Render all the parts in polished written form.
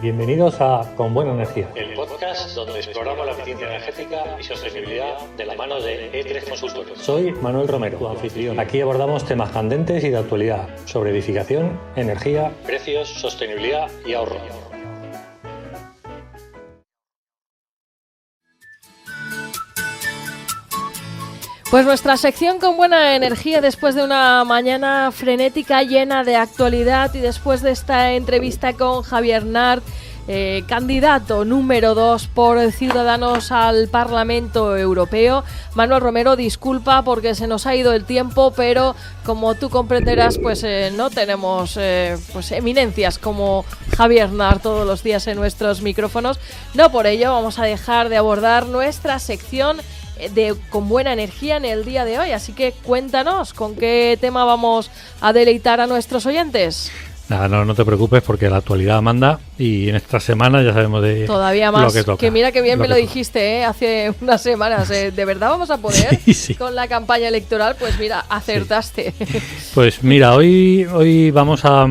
Bienvenidos a Con Buena Energía, el podcast donde exploramos la eficiencia energética y sostenibilidad de la mano de E3 Consultores. Soy Manuel Romero, tu anfitrión. Aquí abordamos temas candentes y de actualidad sobre edificación, energía, precios, sostenibilidad y ahorro. Pues nuestra sección Con Buena Energía, después de una mañana frenética llena de actualidad y después de esta entrevista con Javier Nart, candidato número 2 por Ciudadanos al Parlamento Europeo. Manuel Romero, disculpa porque se nos ha ido el tiempo, pero como tú comprenderás, pues no tenemos pues eminencias como Javier Nart todos los días en nuestros micrófonos. No por ello vamos a dejar de abordar nuestra sección Con Buena Energía en el día de hoy, así que cuéntanos con qué tema vamos a deleitar a nuestros oyentes. Nada, no te preocupes porque la actualidad manda y en esta semana ya sabemos de todavía más lo que toca. Que mira que bien me lo dijiste hace unas semanas, ¿de verdad vamos a poder sí. Con la campaña electoral? Pues mira, acertaste. Sí. Pues mira, hoy vamos a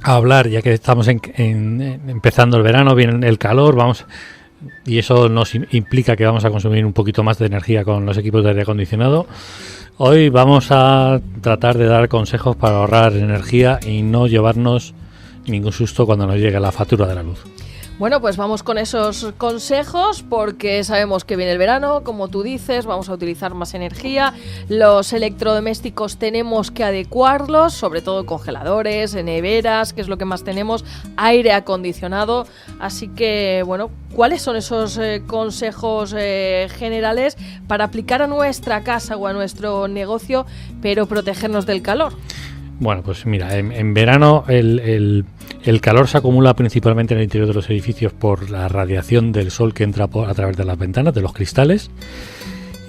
hablar, ya que estamos empezando el verano, viene el calor, y eso nos implica que vamos a consumir un poquito más de energía con los equipos de aire acondicionado. Hoy vamos a tratar de dar consejos para ahorrar energía y no llevarnos ningún susto cuando nos llegue la factura de la luz. Bueno, pues vamos con esos consejos porque sabemos que viene el verano, como tú dices, vamos a utilizar más energía. Los electrodomésticos tenemos que adecuarlos, sobre todo congeladores, neveras, que es lo que más tenemos, aire acondicionado. Así que, bueno, ¿cuáles son esos consejos generales para aplicar a nuestra casa o a nuestro negocio, pero protegernos del calor? Bueno, pues mira, en verano el calor se acumula principalmente en el interior de los edificios por la radiación del sol que entra a través de las ventanas, de los cristales,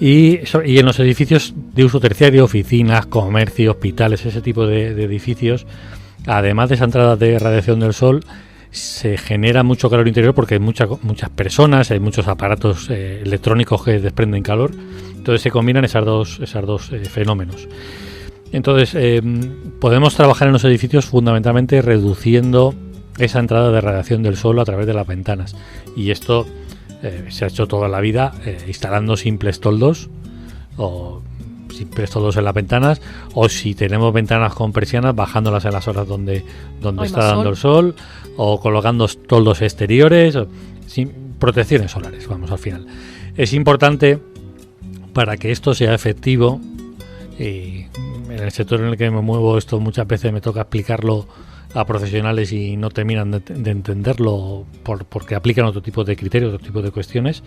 y en los edificios de uso terciario, oficinas, comercio, hospitales, ese tipo de edificios, además de esa entrada de radiación del sol, se genera mucho calor interior porque hay muchas personas, hay muchos aparatos electrónicos que desprenden calor, entonces se combinan esos dos fenómenos. Entonces, podemos trabajar en los edificios fundamentalmente reduciendo esa entrada de radiación del sol a través de las ventanas. Y esto se ha hecho toda la vida instalando simples toldos en las ventanas, o si tenemos ventanas con persianas, bajándolas en las horas donde está dando el sol, o colocando toldos exteriores, sin protecciones solares, vamos, al final. Es importante para que esto sea efectivo. En el sector en el que me muevo, esto muchas veces me toca explicarlo a profesionales y no terminan de entenderlo porque aplican otro tipo de criterios, otro tipo de cuestiones.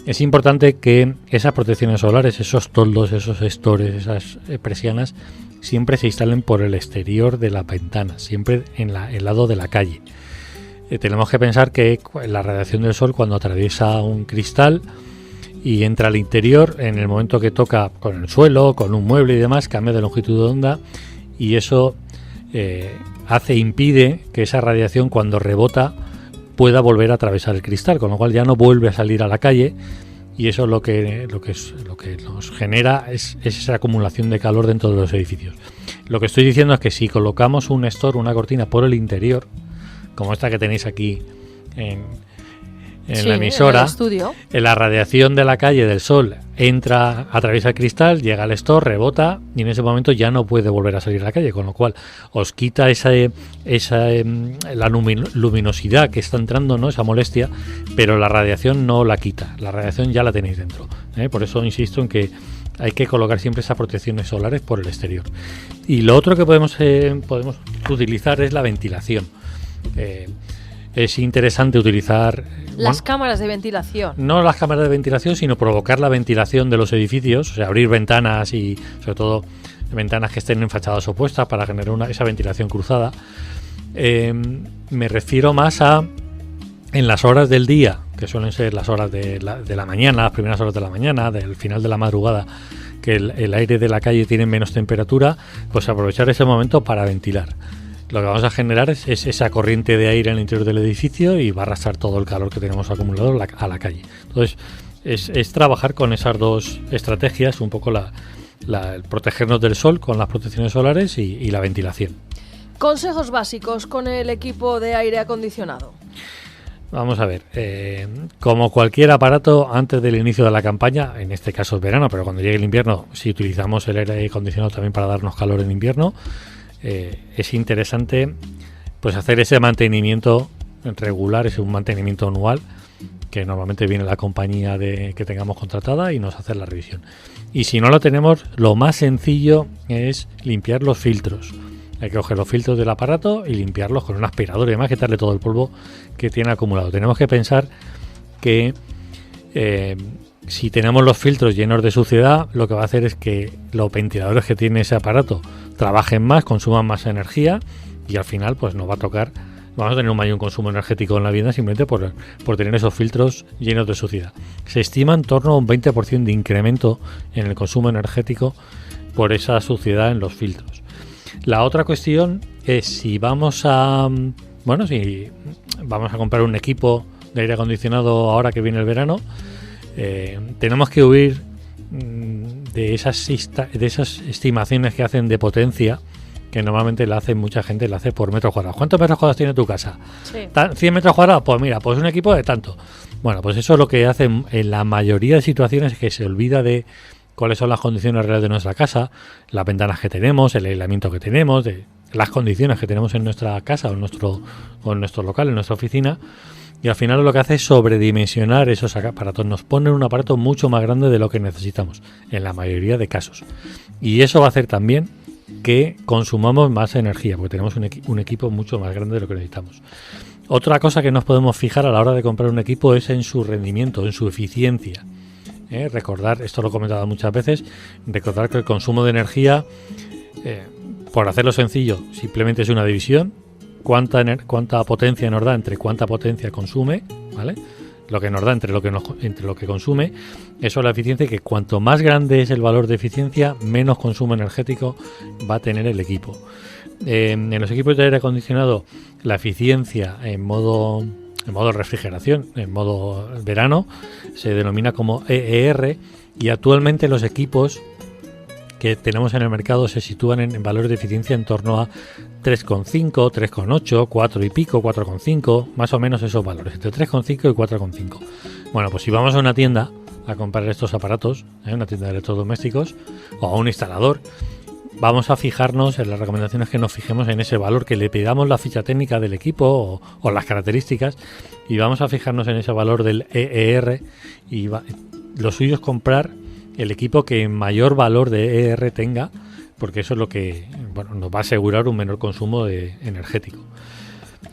Es importante que esas protecciones solares, esos toldos, esos estores, esas persianas, siempre se instalen por el exterior de las ventanas, siempre en el lado de la calle. Tenemos que pensar que la radiación del sol, cuando atraviesa un cristal y entra al interior, en el momento que toca con el suelo, con un mueble y demás, cambia de longitud de onda, y eso impide que esa radiación, cuando rebota, pueda volver a atravesar el cristal, con lo cual ya no vuelve a salir a la calle, y eso lo que nos genera es esa acumulación de calor dentro de los edificios. Lo que estoy diciendo es que si colocamos un store, una cortina por el interior, como esta que tenéis aquí en la emisora, en el estudio, la radiación de la calle del sol entra, atraviesa el cristal, llega al store, rebota y en ese momento ya no puede volver a salir a la calle, con lo cual os quita la luminosidad que está entrando, ¿no? Esa molestia, pero la radiación no la quita, la radiación ya la tenéis dentro, Por eso insisto en que hay que colocar siempre esas protecciones solares por el exterior. Y lo otro que podemos utilizar es la ventilación. Es interesante utilizar las cámaras de ventilación. No las cámaras de ventilación, sino provocar la ventilación de los edificios, o sea, abrir ventanas y sobre todo ventanas que estén en fachadas opuestas para generar esa ventilación cruzada. Me refiero más en las horas del día, que suelen ser las horas de la mañana, las primeras horas de la mañana, del final de la madrugada, que el aire de la calle tiene menos temperatura, pues aprovechar ese momento para ventilar. Lo que vamos a generar es esa corriente de aire en el interior del edificio y va a arrastrar todo el calor que tenemos acumulado a la calle. Entonces, es trabajar con esas dos estrategias, un poco el protegernos del sol con las protecciones solares y la ventilación. Consejos básicos con el equipo de aire acondicionado. Vamos a ver, como cualquier aparato antes del inicio de la campaña, en este caso es verano, pero cuando llegue el invierno, si utilizamos el aire acondicionado también para darnos calor en invierno, es interesante pues hacer ese mantenimiento regular, es un mantenimiento anual, que normalmente viene la compañía que tengamos contratada y nos hace la revisión. Y si no lo tenemos, lo más sencillo es limpiar los filtros. Hay que coger los filtros del aparato y limpiarlos con un aspirador y demás, quitarle todo el polvo que tiene acumulado. Tenemos que pensar que si tenemos los filtros llenos de suciedad, lo que va a hacer es que los ventiladores que tiene ese aparato trabajen más, consuman más energía y al final pues nos va a tocar, vamos a tener un mayor consumo energético en la vivienda simplemente por tener esos filtros llenos de suciedad. Se estima en torno a un 20% de incremento en el consumo energético por esa suciedad en los filtros. La otra cuestión es si vamos a comprar un equipo de aire acondicionado ahora que viene el verano, tenemos que huir de esas estimaciones que hacen de potencia, que normalmente la hace mucha gente, la hace por metros cuadrados. ¿Cuántos metros cuadrados tiene tu casa? Sí. 100 metros cuadrados, pues mira, pues un equipo de tanto. Bueno, pues eso es lo que hacen en la mayoría de situaciones, es que se olvida de cuáles son las condiciones reales de nuestra casa, las ventanas que tenemos, el aislamiento que tenemos, de las condiciones que tenemos en nuestra casa o en nuestro local, en nuestra oficina, y al final lo que hace es sobredimensionar esos aparatos. Nos ponen un aparato mucho más grande de lo que necesitamos, en la mayoría de casos. Y eso va a hacer también que consumamos más energía, porque tenemos un equipo mucho más grande de lo que necesitamos. Otra cosa que nos podemos fijar a la hora de comprar un equipo es en su rendimiento, en su eficiencia. Recordar, esto lo he comentado muchas veces, recordar que el consumo de energía, por hacerlo sencillo, simplemente es una división, cuánta potencia nos da entre cuánta potencia consume, ¿vale? Lo que nos da entre lo que consume, eso es la eficiencia, que cuanto más grande es el valor de eficiencia, menos consumo energético va a tener el equipo. En los equipos de aire acondicionado, la eficiencia en modo refrigeración, en modo verano, se denomina como EER, y actualmente los equipos que tenemos en el mercado se sitúan en valores de eficiencia en torno a 3,5, 3,8, 4 y pico, 4,5, más o menos esos valores, entre 3,5 y 4,5. Bueno, pues si vamos a una tienda a comprar estos aparatos, una tienda de electrodomésticos o a un instalador, vamos a fijarnos en las recomendaciones, que nos fijemos en ese valor, que le pidamos la ficha técnica del equipo o las características, y vamos a fijarnos en ese valor del EER, y lo suyo es comprar el equipo que mayor valor de EER tenga, porque eso es lo que nos va a asegurar un menor consumo energético.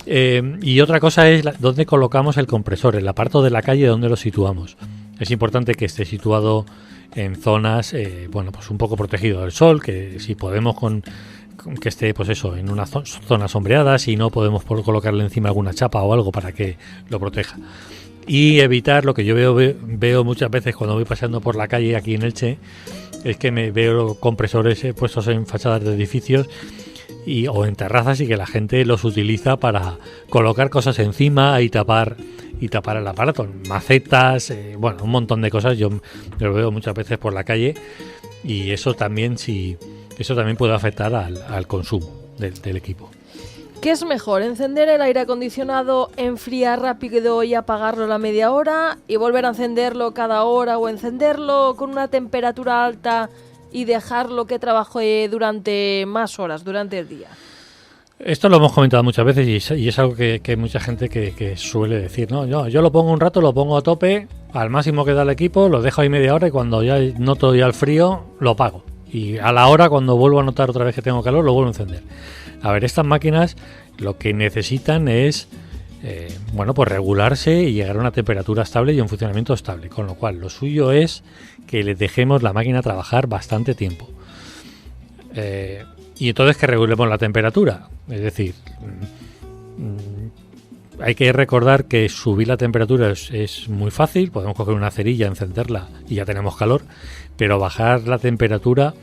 Y otra cosa es dónde colocamos el compresor, el aparato de la calle, dónde lo situamos. Es importante que esté situado en zonas, pues un poco protegido del sol, que si podemos que esté, pues eso, en una zona sombreada, si no podemos colocarle encima alguna chapa o algo para que lo proteja. Y evitar lo que yo veo muchas veces cuando voy paseando por la calle aquí en Elche, es que me veo compresores puestos en fachadas de edificios o en terrazas, y que la gente los utiliza para colocar cosas encima y tapar el aparato, macetas, un montón de cosas. Yo lo veo muchas veces por la calle, y eso también puede afectar al consumo del equipo. ¿Qué es mejor? ¿Encender el aire acondicionado, enfriar rápido y apagarlo a la media hora y volver a encenderlo cada hora, o encenderlo con una temperatura alta y dejarlo que trabaje durante más horas, durante el día? Esto lo hemos comentado muchas veces y es algo que hay mucha gente que suele decir, ¿no? Yo lo pongo un rato, lo pongo a tope, al máximo que da el equipo, lo dejo ahí media hora, y cuando ya noto ya el frío, lo apago. Y a la hora, cuando vuelvo a notar otra vez que tengo calor, lo vuelvo a encender. A ver, estas máquinas lo que necesitan es pues regularse y llegar a una temperatura estable y un funcionamiento estable, con lo cual lo suyo es que le dejemos la máquina trabajar bastante tiempo. Y entonces que regulemos la temperatura, es decir, hay que recordar que subir la temperatura es muy fácil, podemos coger una cerilla, encenderla y ya tenemos calor, pero bajar la temperatura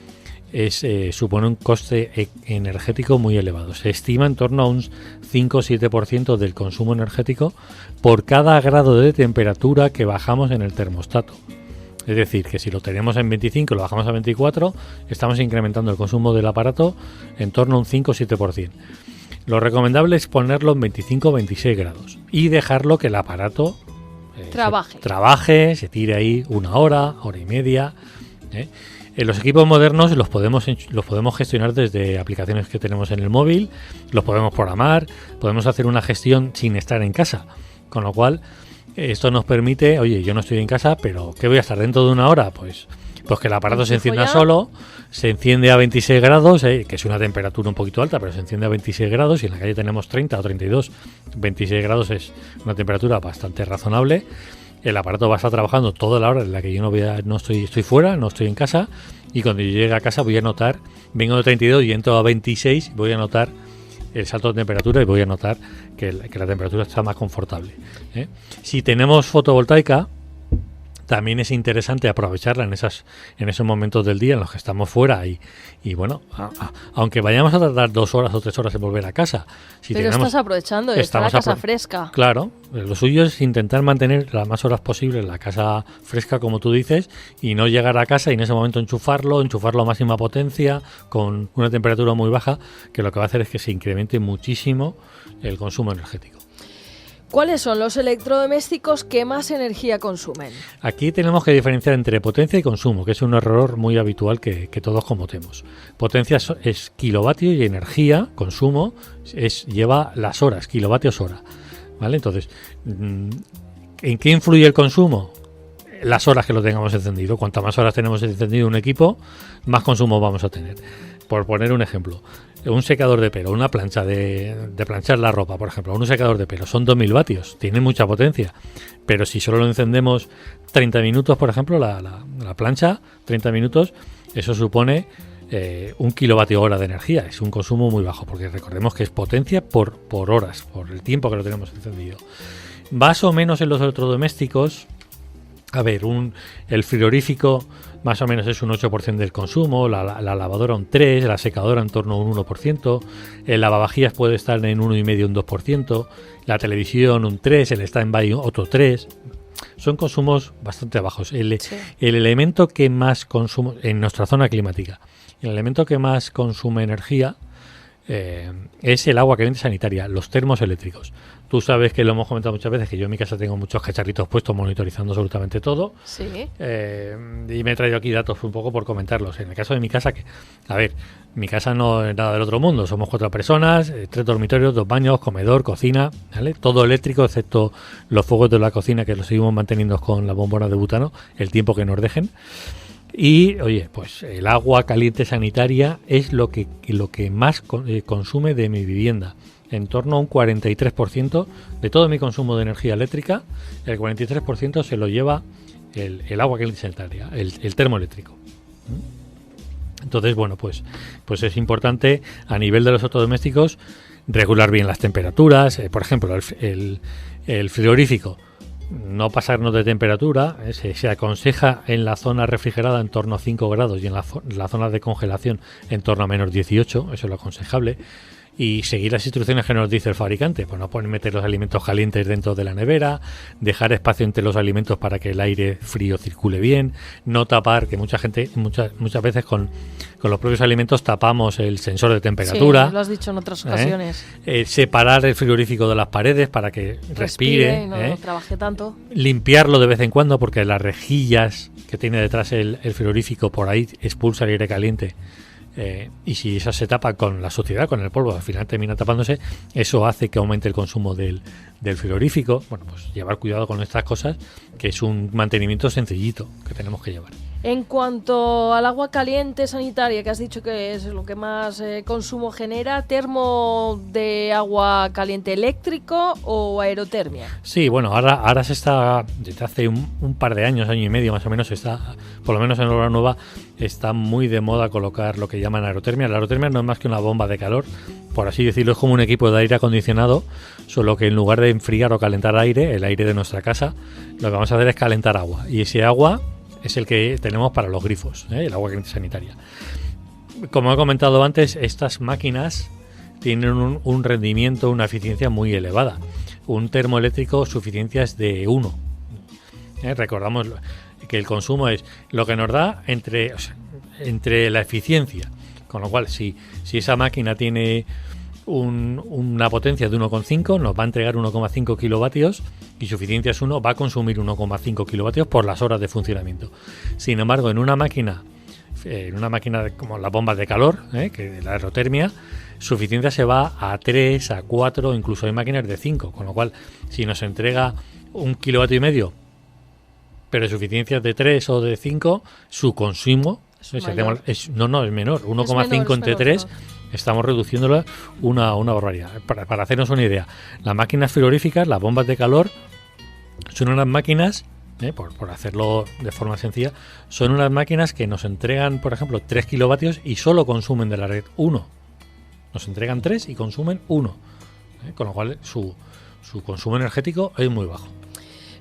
supone un coste energético muy elevado. Se estima en torno a un 5 o 7% del consumo energético por cada grado de temperatura que bajamos en el termostato. Es decir, que si lo tenemos en 25 y lo bajamos a 24, estamos incrementando el consumo del aparato en torno a un 5 o 7%. Lo recomendable es ponerlo en 25 o 26 grados y dejarlo que el aparato trabaje, se tire ahí 1 hora, hora y media. En los equipos modernos los podemos gestionar desde aplicaciones que tenemos en el móvil, los podemos programar, podemos hacer una gestión sin estar en casa, con lo cual esto nos permite, oye, yo no estoy en casa, pero ¿qué voy a estar dentro de 1 hora? Pues que el aparato se encienda solo, se enciende a 26 grados, que es una temperatura un poquito alta, pero se enciende a 26 grados y en la calle tenemos 30 o 32, 26 grados es una temperatura bastante razonable. El aparato va a estar trabajando toda la hora en la que yo no estoy fuera, no estoy en casa, y cuando yo llegue a casa voy a notar, vengo de 32 y entro a 26, voy a notar el salto de temperatura y voy a notar que la temperatura está más confortable. Si tenemos fotovoltaica, también es interesante aprovecharla en esos momentos del día en los que estamos fuera y bueno, aunque vayamos a tardar 2 horas o 3 horas en volver a casa. Pero estás aprovechando de estar la casa fresca. Claro, lo suyo es intentar mantener las más horas posibles la casa fresca, como tú dices, y no llegar a casa y en ese momento enchufarlo a máxima potencia con una temperatura muy baja, que lo que va a hacer es que se incremente muchísimo el consumo energético. ¿Cuáles son los electrodomésticos que más energía consumen? Aquí tenemos que diferenciar entre potencia y consumo, que es un error muy habitual que todos cometemos. Potencia es kilovatio y energía, consumo, lleva las horas, kilovatios hora. ¿Vale? Entonces, ¿en qué influye el consumo? Las horas que lo tengamos encendido. Cuantas más horas tenemos encendido un equipo, más consumo vamos a tener. Por poner un ejemplo, un secador de pelo, una plancha de planchar la ropa, por ejemplo, un secador de pelo, son 2000 vatios, tiene mucha potencia, pero si solo lo encendemos 30 minutos, por ejemplo, la plancha, 30 minutos, eso supone 1 kilovatio hora de energía, es un consumo muy bajo, porque recordemos que es potencia por horas, por el tiempo que lo tenemos encendido. Más o menos en los electrodomésticos, a ver, el frigorífico más o menos es un 8% del consumo, la lavadora un 3%, la secadora en torno a un 1%, el lavavajillas puede estar en 1,5%, un 2%, la televisión un 3%, el stand-by otro 3%. Son consumos bastante bajos. El elemento que más consume en nuestra zona climática, el elemento que más consume energía es el agua caliente sanitaria, los termos eléctricos. Tú sabes que lo hemos comentado muchas veces, que yo en mi casa tengo muchos cacharritos puestos monitorizando absolutamente todo. Sí. Y me he traído aquí datos un poco por comentarlos. En el caso de mi casa, mi casa no es nada del otro mundo. Somos 4 personas, 3 dormitorios, 2 baños, comedor, cocina, ¿vale? Todo eléctrico, excepto los fuegos de la cocina, que los seguimos manteniendo con la bombona de butano, el tiempo que nos dejen. Y, oye, pues el agua caliente sanitaria es lo que más consume de mi vivienda. En torno a un 43% de todo mi consumo de energía eléctrica, el 43% se lo lleva el agua caliente sanitaria, el termoeléctrico. Entonces, bueno, pues es importante a nivel de los electrodomésticos regular bien las temperaturas. Por ejemplo, el frigorífico, no pasarnos de temperatura. Se aconseja en la zona refrigerada en torno a 5 grados y en la zona de congelación en torno a menos 18, eso es lo aconsejable. Y seguir las instrucciones que nos dice el fabricante, pues no poner meter los alimentos calientes dentro de la nevera, dejar espacio entre los alimentos para que el aire frío circule bien, no tapar, que muchas veces con los propios alimentos tapamos el sensor de temperatura. Sí, lo has dicho en otras ocasiones. Separar el frigorífico de las paredes para que respire, no trabaje tanto. Limpiarlo de vez en cuando, porque las rejillas que tiene detrás el frigorífico por ahí expulsa el aire caliente. Y si esa se tapa con la suciedad, con el polvo, al final termina tapándose, eso hace que aumente el consumo del frigorífico. Bueno, pues llevar cuidado con estas cosas, que es un mantenimiento sencillito que tenemos que llevar. En cuanto al agua caliente sanitaria, que has dicho que es lo que más consumo genera, ¿termo de agua caliente eléctrico o aerotermia? Sí, bueno, ahora se está, desde hace un par de años, año y medio más o menos, está, por lo menos en obra nueva, está muy de moda colocar lo que llaman aerotermia. La aerotermia no es más que una bomba de calor, por así decirlo, es como un equipo de aire acondicionado, solo que en lugar de enfriar o calentar aire, el aire de nuestra casa, lo que vamos a hacer es calentar agua. Y ese agua es el que tenemos para los grifos, el agua caliente sanitaria. Como he comentado antes, estas máquinas tienen un rendimiento, una eficiencia muy elevada. Un termoeléctrico, su eficiencia es de 1. Recordamos que el consumo es lo que nos da entre la eficiencia. Con lo cual, si esa máquina tiene una potencia de 1,5, nos va a entregar 1,5 kilovatios y su eficiencia es 1, va a consumir 1,5 kilovatios por las horas de funcionamiento. Sin embargo, en una máquina como las bombas de calor, que la aerotermia, su eficiencia se va a 3, a 4, incluso hay máquinas de 5, con lo cual si nos entrega 1,5 kilovatios, pero su eficiencia es de 3 o de 5, su consumo es menor, 1,5 entre 3, estamos reduciéndolo una barbaridad. Para hacernos una idea, las máquinas frigoríficas, las bombas de calor, son unas máquinas, por hacerlo de forma sencilla, son unas máquinas que nos entregan, por ejemplo, 3 kilovatios y solo consumen de la red 1. Nos entregan 3 y consumen 1, con lo cual su consumo energético es muy bajo.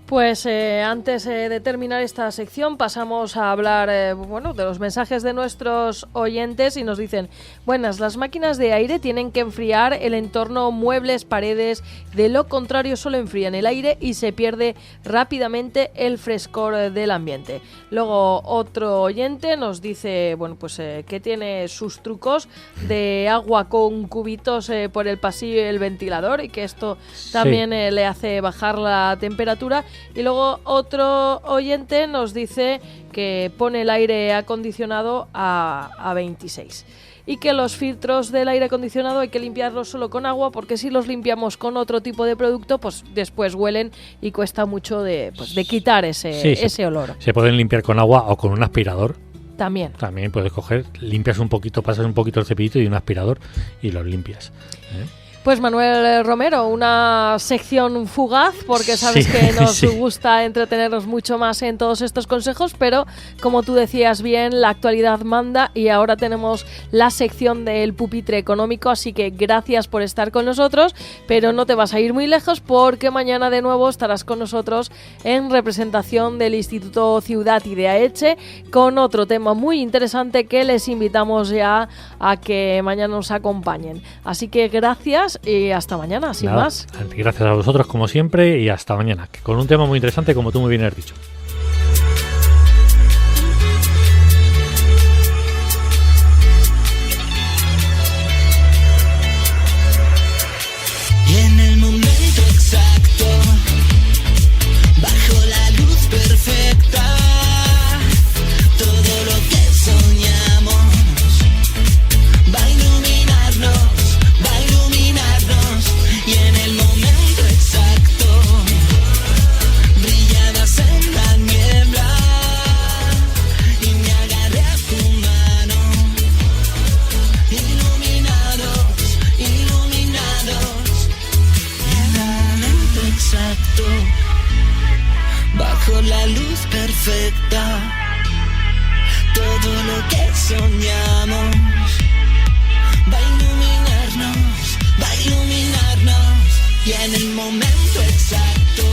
Pues antes de terminar esta sección pasamos a hablar de los mensajes de nuestros oyentes y nos dicen: buenas, las máquinas de aire tienen que enfriar el entorno, muebles, paredes, de lo contrario solo enfrían el aire y se pierde rápidamente el frescor del ambiente. Luego otro oyente nos dice que tiene sus trucos de agua con cubitos por el pasillo y el ventilador y que esto también le hace bajar la temperatura. Y luego otro oyente nos dice que pone el aire acondicionado a 26 y que los filtros del aire acondicionado hay que limpiarlos solo con agua, porque si los limpiamos con otro tipo de producto, pues después huelen y cuesta mucho de quitar ese olor. Se pueden limpiar con agua o con un aspirador. También puedes coger, limpias un poquito, pasas un poquito el cepillito y un aspirador y los limpias. Pues Manuel Romero, una sección fugaz, porque sabes que nos gusta entretenernos mucho más en todos estos consejos, pero como tú decías bien, la actualidad manda y ahora tenemos la sección del pupitre económico, así que gracias por estar con nosotros, pero no te vas a ir muy lejos porque mañana de nuevo estarás con nosotros en representación del Instituto Ciudad y de Aeche con otro tema muy interesante que les invitamos ya a que mañana nos acompañen. Así que gracias y hasta mañana, sin más. Gracias a vosotros como siempre y hasta mañana, con un tema muy interesante como tú muy bien has dicho. Y en el momento exacto, bajo la luz perfecta, todo lo que soñamos va a iluminarnos. Y en el momento exacto brillabas en la niebla y me agarré a tu mano. Iluminados, iluminados. Y en el momento exacto, bajo la luz perfecta, todo lo que soñamos va a iluminarnos, va a iluminarnos. Y en el momento exacto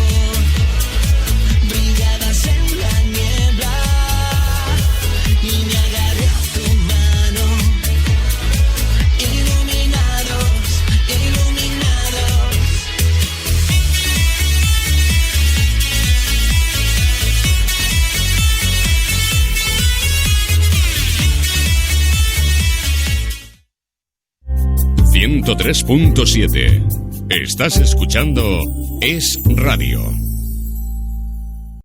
brillabas en la niebla y me agarré a tu mano. Iluminados, iluminados. ...103.7... Estás escuchando Es Radio.